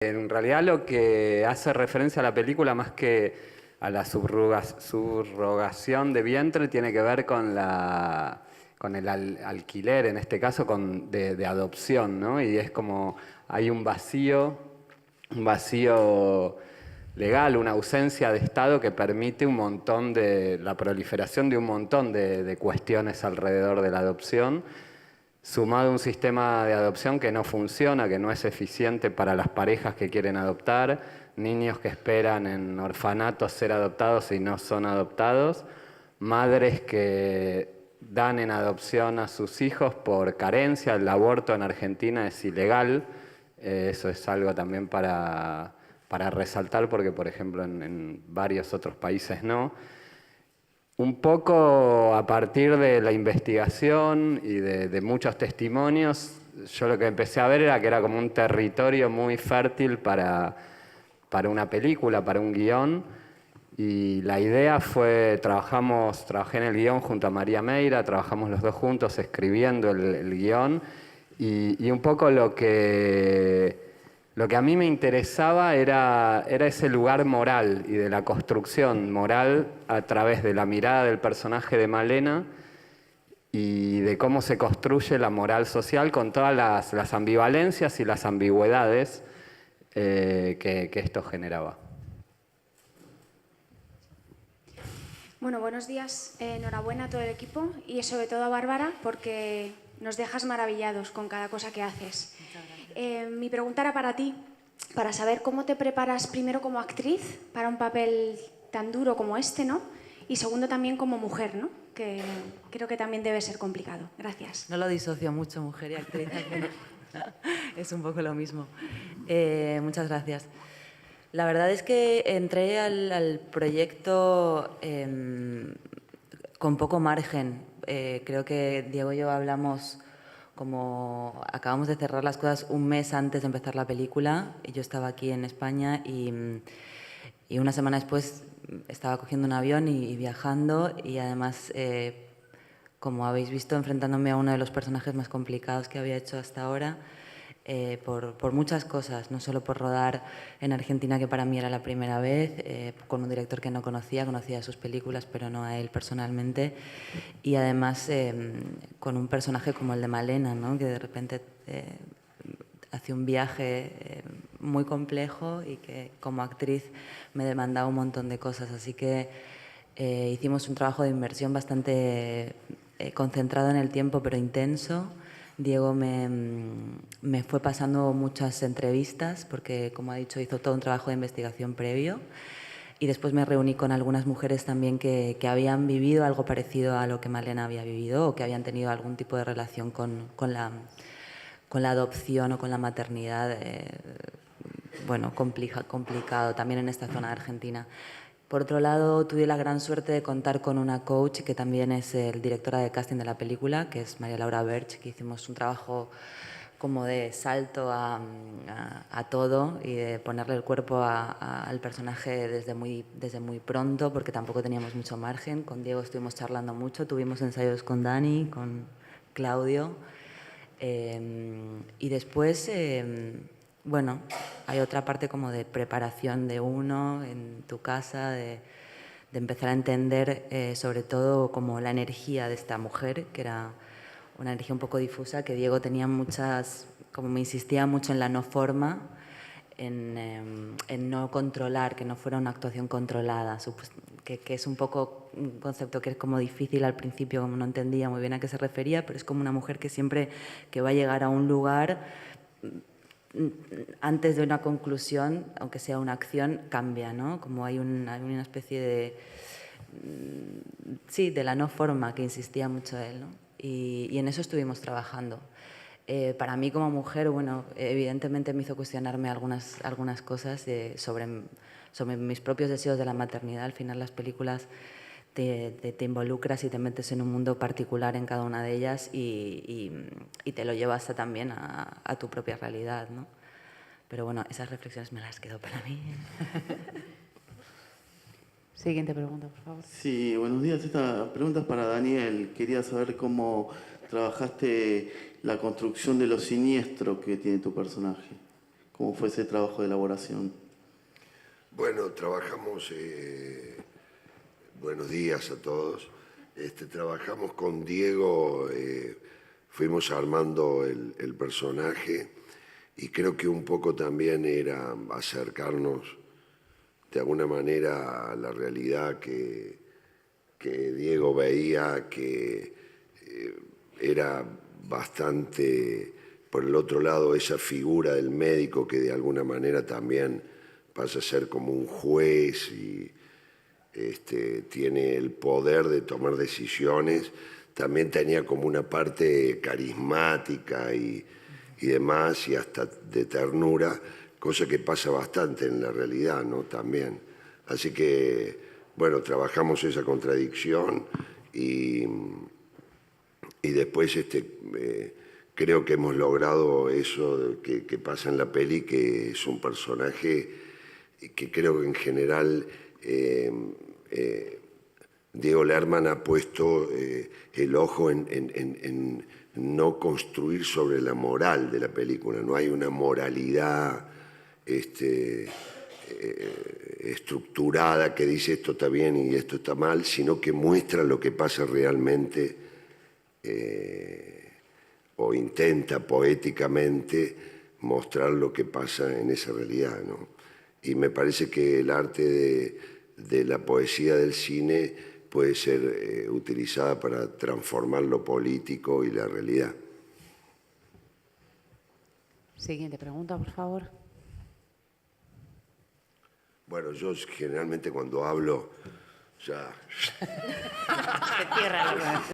En realidad lo que hace referencia a la película más que a la subrogación de vientre tiene que ver con con el alquiler, en este caso de adopción, ¿no? Y es como hay un vacío legal, una ausencia de Estado que permite la proliferación de un montón de cuestiones alrededor de la adopción, sumado a un sistema de adopción que no funciona, que no es eficiente para las parejas que quieren adoptar, niños que esperan en orfanatos ser adoptados y no son adoptados, madres que dan en adopción a sus hijos por carencia. El aborto en Argentina es ilegal. Eso es algo también para resaltar porque, por ejemplo, en varios otros países no. Un poco a partir de la investigación y de muchos testimonios, yo lo que empecé a ver era que era como un territorio muy fértil para una película, para un guión. Y la idea fue, trabajé en el guión junto a María Meira, trabajamos los dos juntos escribiendo el guión. Y un poco lo que a mí me interesaba era ese lugar moral y de la construcción moral a través de la mirada del personaje de Malena y de cómo se construye la moral social con todas las ambivalencias y las ambigüedades que esto generaba. Bueno, buenos días. Enhorabuena a todo el equipo y sobre todo a Bárbara porque nos dejas maravillados con cada cosa que haces. Mi pregunta era para ti, para saber cómo te preparas primero como actriz para un papel tan duro como este, ¿no? Y segundo también como mujer, ¿no? Que creo que también debe ser complicado. Gracias. No lo disocio mucho, mujer y actriz. Es un poco lo mismo. Muchas gracias. La verdad es que entré al proyecto con poco margen. Creo que Diego y yo hablamos como acabamos de cerrar las cosas un mes antes de empezar la película. Y yo estaba aquí en España y una semana después estaba cogiendo un avión y viajando y además, como habéis visto, enfrentándome a uno de los personajes más complicados que había hecho hasta ahora. Por muchas cosas, no solo por rodar en Argentina, que para mí era la primera vez, con un director que no conocía sus películas, pero no a él personalmente, y además con un personaje como el de Malena, ¿no? Que de repente hace un viaje muy complejo y que como actriz me demandaba un montón de cosas, así que hicimos un trabajo de inmersión bastante concentrado en el tiempo, pero intenso. Diego me fue pasando muchas entrevistas porque, como ha dicho, hizo todo un trabajo de investigación previo y después me reuní con algunas mujeres también que habían vivido algo parecido a lo que Malena había vivido o que habían tenido algún tipo de relación con la adopción o con la maternidad, bueno, complicado también en esta zona de Argentina. Por otro lado, tuve la gran suerte de contar con una coach que también es el directora de casting de la película, que es María Laura Berch, que hicimos un trabajo como de salto a todo y de ponerle el cuerpo al personaje desde muy pronto, porque tampoco teníamos mucho margen. Con Diego estuvimos charlando mucho, tuvimos ensayos con Dani, con Claudio. Y después, bueno, hay otra parte como de preparación de uno en tu casa, de empezar a entender sobre todo como la energía de esta mujer, que era una energía un poco difusa, que Diego tenía muchas, como me insistía mucho en la no forma, en no controlar, que no fuera una actuación controlada, que es un poco un concepto que es como difícil al principio, como no entendía muy bien a qué se refería, pero es como una mujer que siempre que va a llegar a un lugar, antes de una conclusión, aunque sea una acción, cambia, ¿no? Como hay una especie de, sí, de la no forma que insistía mucho él, ¿no? Y en eso estuvimos trabajando. Para mí como mujer, bueno, evidentemente me hizo cuestionarme algunas cosas sobre mis propios deseos de la maternidad. Al final las películas te involucras y te metes en un mundo particular en cada una de ellas y te lo llevas también a tu propia realidad, ¿no? Pero bueno, esas reflexiones me las quedo para mí. Siguiente pregunta, por favor. Sí, buenos días. Esta pregunta es para Daniel. Quería saber cómo trabajaste la construcción de lo siniestro que tiene tu personaje. ¿Cómo fue ese trabajo de elaboración? Bueno, trabajamos, buenos días a todos. Trabajamos con Diego, fuimos armando el personaje y creo que un poco también era acercarnos de alguna manera a la realidad que Diego veía, que era bastante, por el otro lado, esa figura del médico que de alguna manera también pasa a ser como un juez y tiene el poder de tomar decisiones, también tenía como una parte carismática y demás, y hasta de ternura, cosa que pasa bastante en la realidad, ¿no? También. Así que, bueno, trabajamos esa contradicción y después creo que hemos logrado eso que pasa en la peli, que es un personaje que creo que en general Diego Lerman ha puesto el ojo en no construir sobre la moral de la película. No hay una moralidad estructurada que dice esto está bien y esto está mal, sino que muestra lo que pasa realmente o intenta poéticamente mostrar lo que pasa en esa realidad, ¿no? Y me parece que el arte de la poesía del cine puede ser utilizada para transformar lo político y la realidad. Siguiente pregunta, por favor. Bueno, yo generalmente cuando hablo ya... Se cierra la